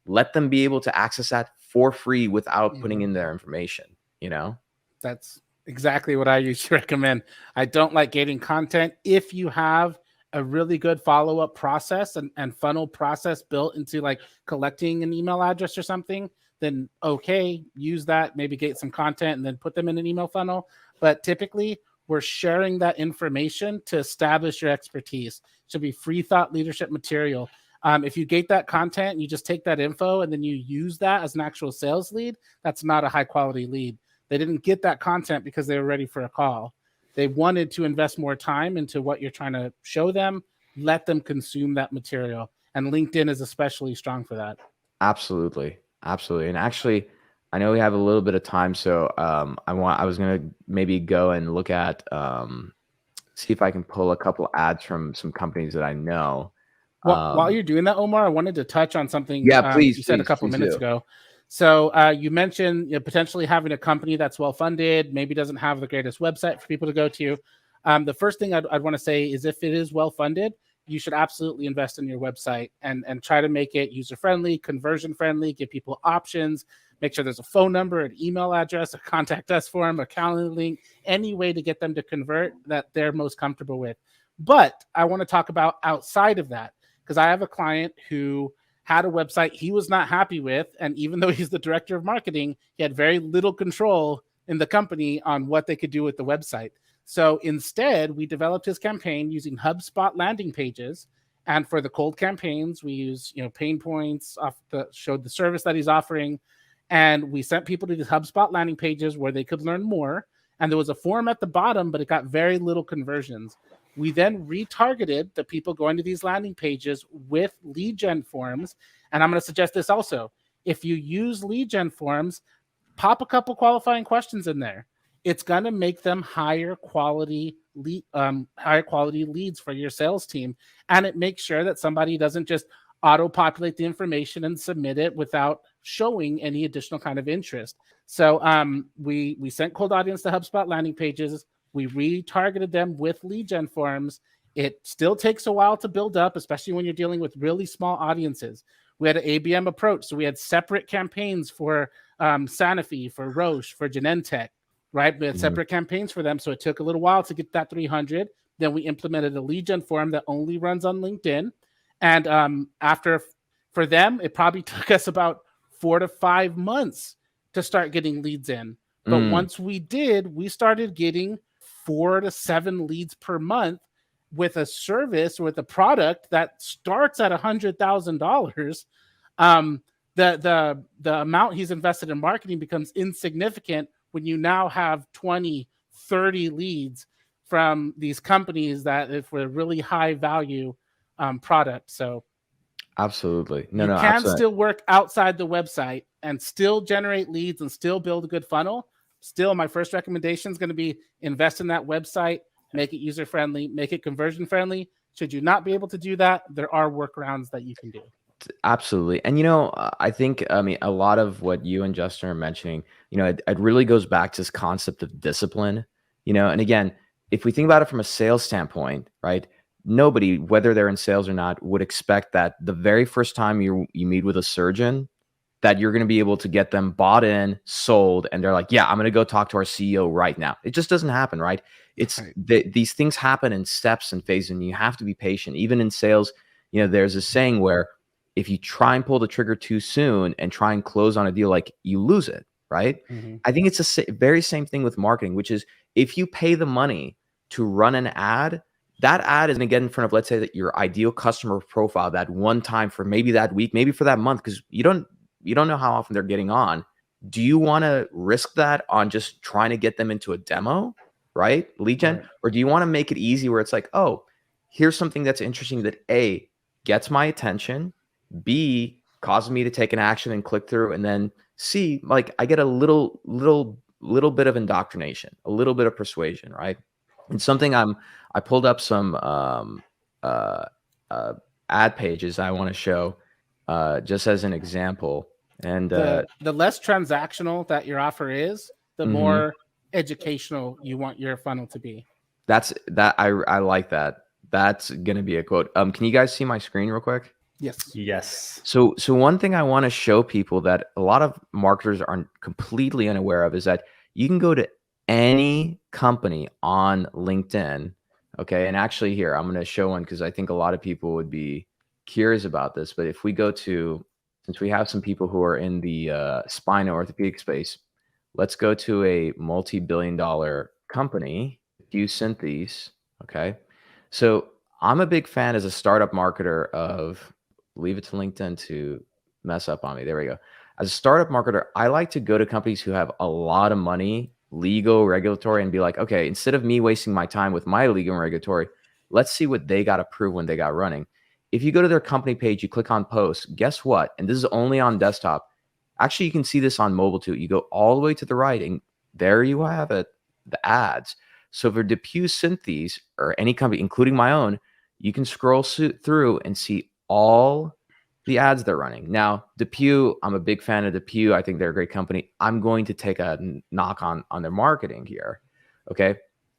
let them be able to access that for free without putting in their information, That's exactly what I usually recommend. I don't like gating content. If you have a really good follow-up process and funnel process built into collecting an email address or something, then okay, use that, maybe get some content and then put them in an email funnel. But typically we're sharing that information to establish your expertise. It should be free thought leadership material. If you gate that content, you just take that info and then you use that as an actual sales lead, that's not a high quality lead. They didn't get that content because they were ready for a call. They wanted to invest more time into what you're trying to show them, let them consume that material. And LinkedIn is especially strong for that. Absolutely. And actually, I know we have a little bit of time, so I was going to maybe go and look at, see if I can pull a couple ads from some companies that I know. While you're doing that, Omar, I wanted to touch on something please, you said a couple minutes ago. So you mentioned potentially having a company that's well-funded, maybe doesn't have the greatest website for people to go to. The first thing I'd want to say is if it is well-funded, you should absolutely invest in your website and try to make it user-friendly, conversion-friendly, give people options, make sure there's a phone number, an email address, a contact us form, a calendar link, any way to get them to convert that they're most comfortable with. But I want to talk about outside of that, because I have a client who had a website he was not happy with. And even though he's the director of marketing, he had very little control in the company on what they could do with the website. So instead, we developed his campaign using HubSpot landing pages. And for the cold campaigns, we use pain points showed the service that he's offering. And we sent people to these HubSpot landing pages where they could learn more. And there was a form at the bottom, but it got very little conversions. We then retargeted the people going to these landing pages with lead gen forms. And I'm going to suggest this also. If you use lead gen forms, pop a couple qualifying questions in there. It's going to make them higher quality leads for your sales team. And it makes sure that somebody doesn't just auto-populate the information and submit it without showing any additional kind of interest. So we sent cold audience to HubSpot landing pages. We retargeted them with lead gen forms. It still takes a while to build up, especially when you're dealing with really small audiences. We had an ABM approach. So we had separate campaigns for Sanofi, for Roche, for Genentech, right? We had separate campaigns for them. So it took a little while to get that 300. Then we implemented a lead gen form that only runs on LinkedIn. And for them, it probably took us about 4 to 5 months to start getting leads in. But once we did, we started getting 4 to 7 leads per month with a service, with a product that starts at $100,000. The amount he's invested in marketing becomes insignificant when you now have 20, 30 leads from these companies that if we're really high value product. So absolutely. You can still work outside the website and still generate leads and still build a good funnel. Still, my first recommendation is going to be invest in that website, make it user-friendly, make it conversion-friendly. Should you not be able to do that, there are workarounds that you can do. Absolutely. And, I think, a lot of what you and Justin are mentioning, it really goes back to this concept of discipline, and again, if we think about it from a sales standpoint, right? Nobody, whether they're in sales or not, would expect that the very first time you meet with a surgeon, that you're going to be able to get them bought in, sold, and they're like, yeah, I'm going to go talk to our CEO right now. It just doesn't happen, right? It's right. These things happen in steps and phases, and you have to be patient. Even in sales, there's a saying where if you try and pull the trigger too soon and try and close on a deal, like you lose it, right? I think it's a very same thing with marketing, which is if you pay the money to run an ad, that ad is going to get in front of, let's say, that your ideal customer profile that one time for maybe that week, maybe for that month, because you don't know how often they're getting on. Do you want to risk that on just trying to get them into a demo, right? Lead gen, right. Or do you want to make it easy where it's like, oh, here's something that's interesting that A, gets my attention, B, causes me to take an action and click through, and then C, like I get a little bit of indoctrination, a little bit of persuasion, right? And something I pulled up some ad pages I want to show just as an example. And the less transactional that your offer is, the more educational you want your funnel to be. I like that. That's gonna be a quote. Can you guys see my screen real quick? Yes. So one thing I want to show people that a lot of marketers are completely unaware of is that you can go to any company on LinkedIn. Okay. And actually here, I'm going to show one because I think a lot of people would be curious about this. But if we go to, since we have some people who are in the spine and orthopedic space, let's go to a multi-billion-dollar company, Synthes. Okay. So I'm a big fan as a startup marketer of, leave it to LinkedIn to mess up on me. There we go. As a startup marketer, I like to go to companies who have a lot of money, legal, regulatory, and be like, okay, instead of me wasting my time with my legal and regulatory, let's see what they got approved when they got running. If you go to their company page, you click on posts, guess what? And this is only on desktop. Actually, you can see this on mobile too. You go all the way to the right and there you have it, the ads. So for Synthes or any company, including my own, you can scroll through and see all the ads they're running. Now, Depew, I'm a big fan of Depew. I think they're a great company. I'm going to take a knock on their marketing here. Okay.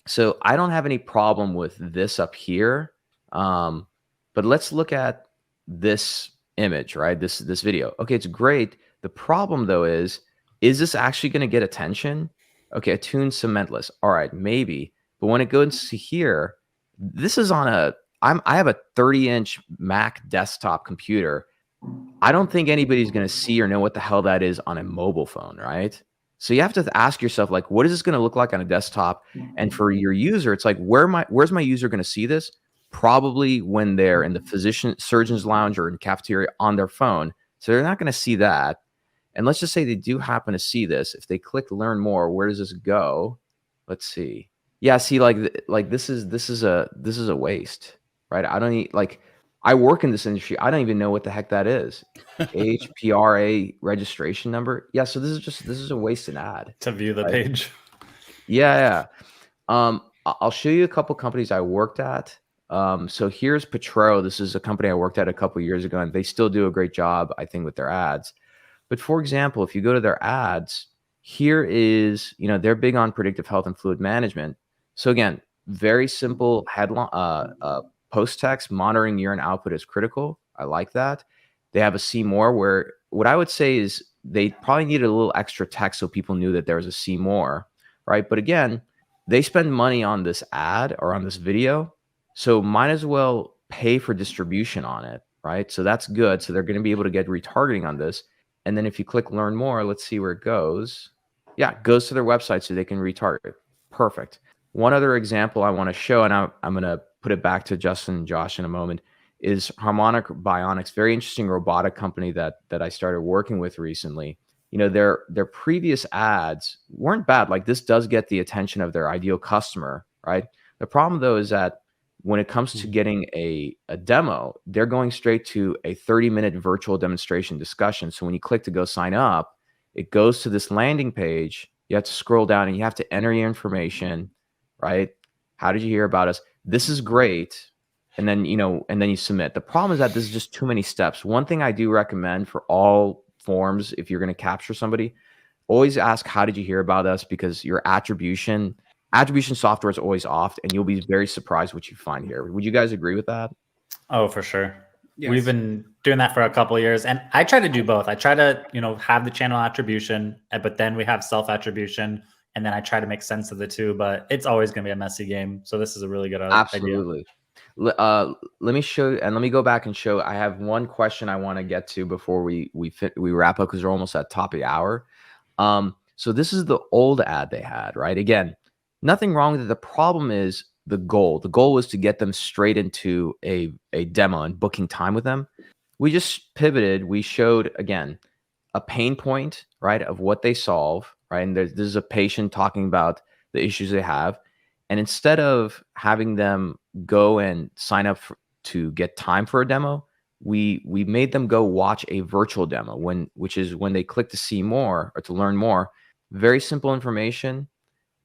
So I don't have any problem with this up here. But let's look at this image, right? This video. Okay, it's great. The problem though is this actually going to get attention? Okay, attuned cementless. All right, maybe. But when it goes to here, this is on I have a 30-inch Mac desktop computer. I don't think anybody's going to see or know what the hell that is on a mobile phone, right? So you have to ask yourself, like, what is this going to look like on a desktop? And for your user, it's like, where's my user going to see this? Probably when they're in the surgeon's lounge or in cafeteria on their phone. So they're not going to see that. And let's just say they do happen to see this. If they click learn more, where does this go? Let's see. Yeah, see, like this is a waste, right? I don't need, like, I work in this industry. I don't even know what the heck that is. HPRA registration number. Yeah. So this is a wasted ad. To view the Right. page. Yeah. I'll show you a couple companies I worked at. So here's Petro. This is a company I worked at a couple years ago, and they still do a great job, I think, with their ads. But for example, if you go to their ads, here is, they're big on predictive health and fluid management. So again, very simple headline, post text, monitoring urine output is critical. I like that. They have a see more, where what I would say is they probably needed a little extra text so people knew that there was a see more, right? But again, they spend money on this ad or on this video, so might as well pay for distribution on it, right? So that's good. So they're going to be able to get retargeting on this. And then if you click learn more, let's see where it goes. Yeah, it goes to their website so they can retarget. Perfect. One other example I want to show, and I'm going to put it back to Justin and Josh in a moment, is Harmonic Bionics, very interesting robotic company that I started working with recently. Their previous ads weren't bad. Like, this does get the attention of their ideal customer, right? The problem though is that when it comes to getting a demo, they're going straight to a 30-minute virtual demonstration discussion. So when you click to go sign up, it goes to this landing page. You have to scroll down and you have to enter your information, right? How did you hear about us? This is great. And then, and then you submit. The problem is that this is just too many steps. One thing I do recommend for all forms, if you're going to capture somebody, always ask, how did you hear about us? Because your attribution software is always off, and you'll be very surprised what you find here. Would you guys agree with that? Oh, for sure. Yes. We've been doing that for a couple of years, and I try to do both. I try to, have the channel attribution, but then we have self attribution, and then I try to make sense of the two, but it's always going to be a messy game. So this is a really good idea. Absolutely. Let me show, and let me go back and show. I have one question I want to get to before we wrap up, because we're almost at top of the hour. So this is the old ad they had, right? Again, nothing wrong with it. The problem is the goal. The goal was to get them straight into a demo and booking time with them. We just pivoted. We showed, again, a pain point, right, of what they solve, right? And this is a patient talking about the issues they have. And instead of having them go and sign up to get time for a demo, we made them go watch a virtual demo, which is when they click to see more or to learn more. Very simple information.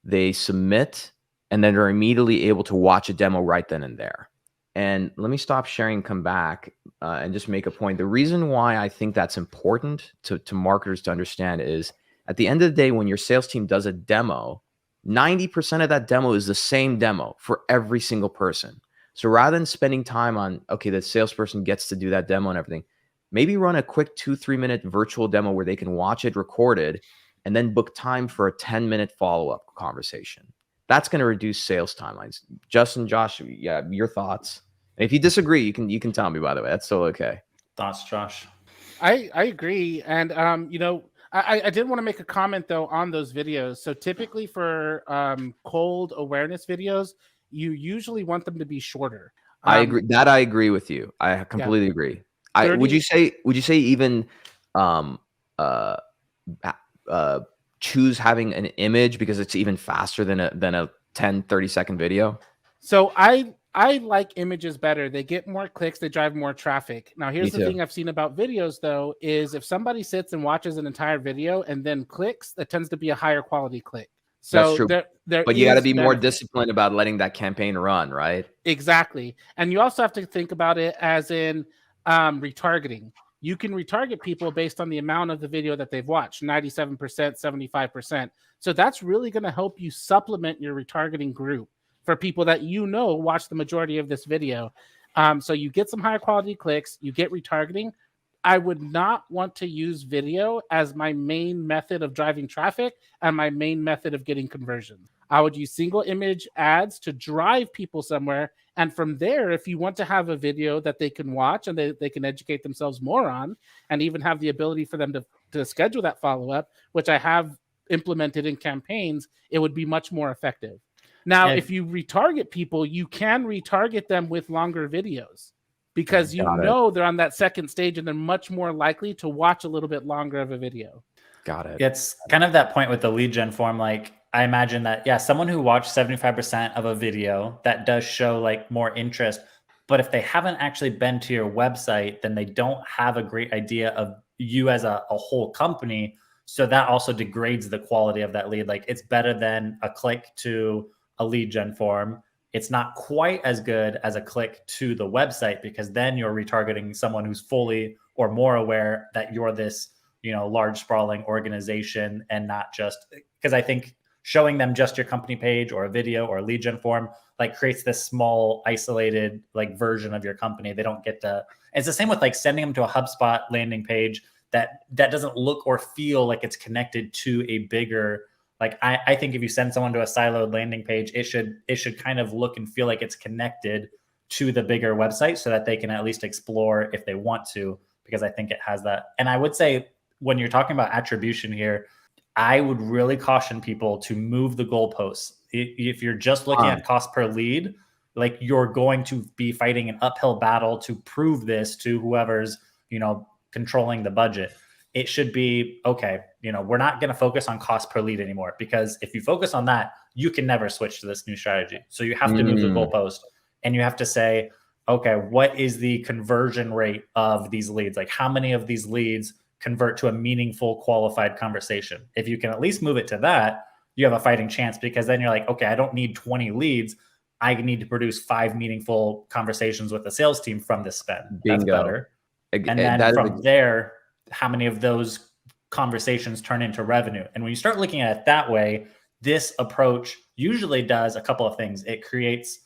They submit, and then they're immediately able to watch a demo right then and there. And let me stop sharing, come back, and just make a point. The reason why I think that's important to marketers to understand is, at the end of the day, when your sales team does a demo, 90% of that demo is the same demo for every single person. So rather than spending time on, okay, the salesperson gets to do that demo and everything, maybe run a quick 2-3 minute virtual demo where they can watch it recorded and then book time for a 10-minute follow-up conversation. That's going to reduce sales timelines. Justin, Josh, yeah, your thoughts. And if you disagree, you can tell me, by the way. That's still okay. Thoughts, Josh? I agree. And, I did want to make a comment, though, on those videos. So typically for cold awareness videos, you usually want them to be shorter. I agree. That I agree with you. I completely agree. Would you say even choose having an image because it's even faster than a 10-30 second video? So I like images better. They get more clicks, they drive more traffic. Now, here's the thing I've seen about videos, though, is if somebody sits and watches an entire video and then clicks, that tends to be a higher quality click. So that's true. But you got to be more disciplined about letting that campaign run, right? Exactly. And you also have to think about it as in retargeting. You can retarget people based on the amount of the video that they've watched, 97%, 75%. So that's really going to help you supplement your retargeting group for people that watch the majority of this video. So you get some higher quality clicks, you get retargeting. I would not want to use video as my main method of driving traffic and my main method of getting conversions. I would use single image ads to drive people somewhere. And from there, if you want to have a video that they can watch and they can educate themselves more on, and even have the ability for them to schedule that follow-up, which I have implemented in campaigns, it would be much more effective. Now, if you retarget people, you can retarget them with longer videos because they're on that second stage and they're much more likely to watch a little bit longer of a video. Got it. It's kind of that point with the lead gen form. Like, I imagine that, someone who watched 75% of a video that does show like more interest, But if they haven't actually been to your website, then they don't have a great idea of you as a whole company. So that also degrades the quality of that lead. Like, it's better than a click to a lead gen form. It's not quite as good as a click to the website, because then you're retargeting someone who's fully or more aware that you're this, large sprawling organization, and not just, because I think showing them just your company page or a video or a lead gen form like creates this small isolated like version of your company. They don't get to, it's the same with like sending them to a HubSpot landing page that doesn't look or feel like it's connected to a bigger, like I think if you send someone to a siloed landing page, it should kind of look and feel like it's connected to the bigger website, so that they can at least explore if they want to, because I think it has that. And I would say, when you're talking about attribution here, I would really caution people to move the goalposts. If you're just looking at cost per lead, like, you're going to be fighting an uphill battle to prove this to whoever's, controlling the budget. It should be, okay, we're not going to focus on cost per lead anymore, because if you focus on that, you can never switch to this new strategy. So you have to move the goalpost, and you have to say, okay, what is the conversion rate of these leads? Like, how many of these leads convert to a meaningful, qualified conversation? If you can at least move it to that, you have a fighting chance, because then you're like, okay, I don't need 20 leads. I need to produce 5 meaningful conversations with the sales team from this spend. Bingo. That's better. And then from there, how many of those conversations turn into revenue? And when you start looking at it that way, this approach usually does a couple of things. It creates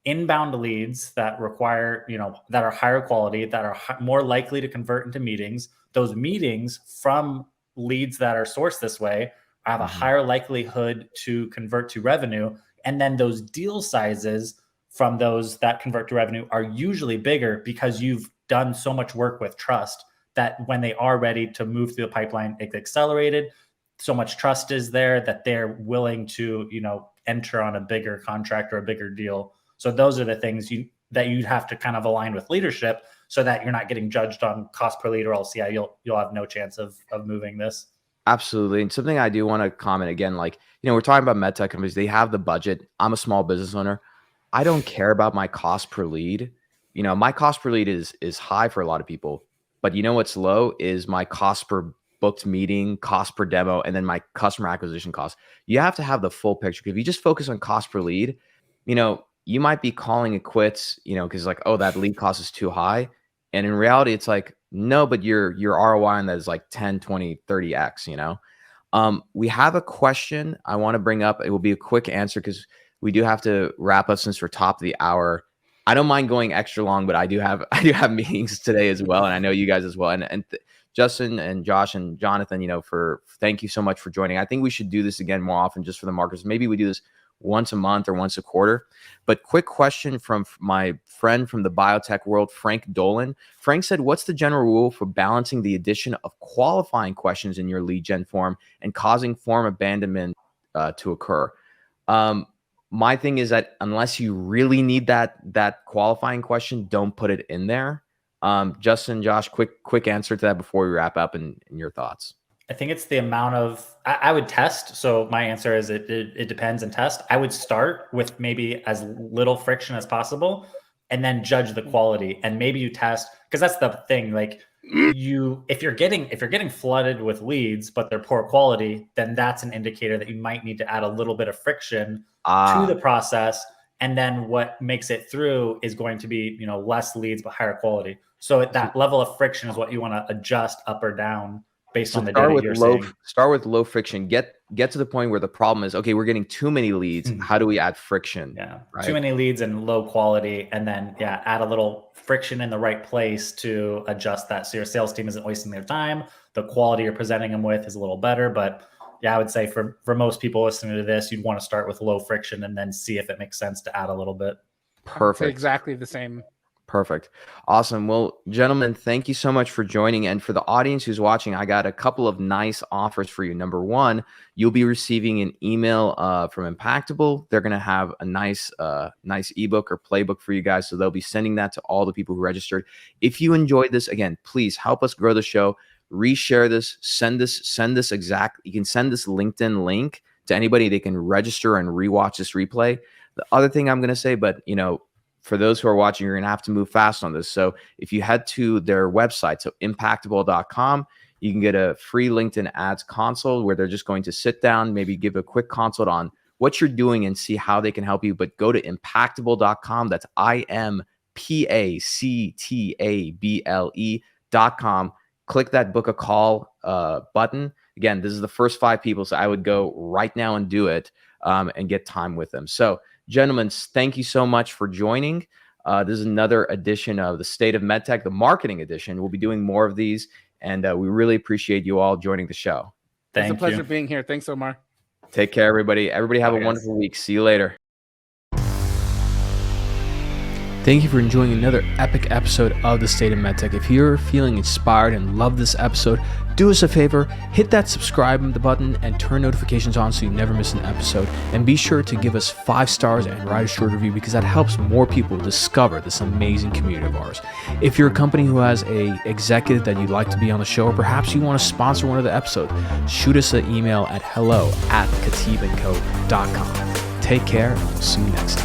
inbound leads that require, that are higher quality, that are more likely to convert into meetings. Those meetings from leads that are sourced this way have a higher likelihood to convert to revenue. And then those deal sizes from those that convert to revenue are usually bigger, because you've done so much work with trust that when they are ready to move through the pipeline, it's accelerated. So much trust is there that they're willing to, enter on a bigger contract or a bigger deal. So those are the things that you'd have to kind of align with leadership, so that you're not getting judged on cost per lead, or else, you'll have no chance of moving this. Absolutely. And something I do want to comment again, like, we're talking about medtech companies. They have the budget. I'm a small business owner. I don't care about my cost per lead. My cost per lead is high for a lot of people, but what's low is my cost per booked meeting, cost per demo, and then my customer acquisition cost. You have to have the full picture. If you just focus on cost per lead, you might be calling it quits, because like, oh, that lead cost is too high. And in reality, it's like, no, but your ROI on that is like 10, 20, 30x, We have a question I want to bring up. It will be a quick answer, because we do have to wrap up since we're top of the hour. I don't mind going extra long, but I do have meetings today as well. And I know you guys as well. And Justin and Josh and Jonathan, thank you so much for joining. I think we should do this again more often, just for the marketers. Maybe we do this once a month or once a quarter. But quick question from my friend from the biotech world, Frank Dolan. Frank said, what's the general rule for balancing the addition of qualifying questions in your lead gen form and causing form abandonment to occur? My thing is that unless you really need that qualifying question, don't put it in there. Justin, Josh, quick answer to that before we wrap up, and your thoughts. I think it's the amount of, I would test. So my answer is it depends, and test. I would start with maybe as little friction as possible, and then judge the quality. And maybe you test, because that's the thing. Like, if you're getting flooded with leads, but they're poor quality, then that's an indicator that you might need to add a little bit of friction to the process. And then what makes it through is going to be, less leads, but higher quality. So that level of friction is what you want to adjust up or down based on the data you're seeing. Start with low friction. Get to the point where the problem is, okay, we're getting too many leads. How do we add friction? Yeah, right? Too many leads and low quality, and then add a little friction in the right place to adjust that, so your sales team isn't wasting their time. The quality you're presenting them with is a little better, but I would say for most people listening to this, you'd want to start with low friction and then see if it makes sense to add a little bit. Perfect. Exactly the same. Perfect. Awesome. Well, gentlemen, thank you so much for joining. And for the audience who's watching, I got a couple of nice offers for you. Number one, you'll be receiving an email from Impactable. They're going to have a nice ebook or playbook for you guys. So they'll be sending that to all the people who registered. If you enjoyed this, again, please help us grow the show. Reshare this, send this you can send this LinkedIn link to anybody. They can register and rewatch this replay. The other thing I'm going to say, but for those who are watching, you're going to have to move fast on this. So if you head to their website, so impactable.com, you can get a free LinkedIn ads consult where they're just going to sit down, maybe give a quick consult on what you're doing and see how they can help you. But go to impactable.com. That's impactable.com. Click that book a call button. Again, this is the first 5 people, so I would go right now and do it and get time with them. So, gentlemen, thank you so much for joining. This is another edition of the State of MedTech, the marketing edition. We'll be doing more of these, and we really appreciate you all joining the show. It's a pleasure being here. Thanks, Omar. Take care, everybody. Everybody have a wonderful week. See you later. Thank you for enjoying another epic episode of the State of MedTech. If you're feeling inspired and love this episode, do us a favor, hit that subscribe button and turn notifications on so you never miss an episode. And be sure to give us 5 stars and write a short review because that helps more people discover this amazing community of ours. If you're a company who has a executive that you'd like to be on the show, or perhaps you want to sponsor one of the episodes, shoot us an email at hello@khateebandco.com. Take care. See you next time.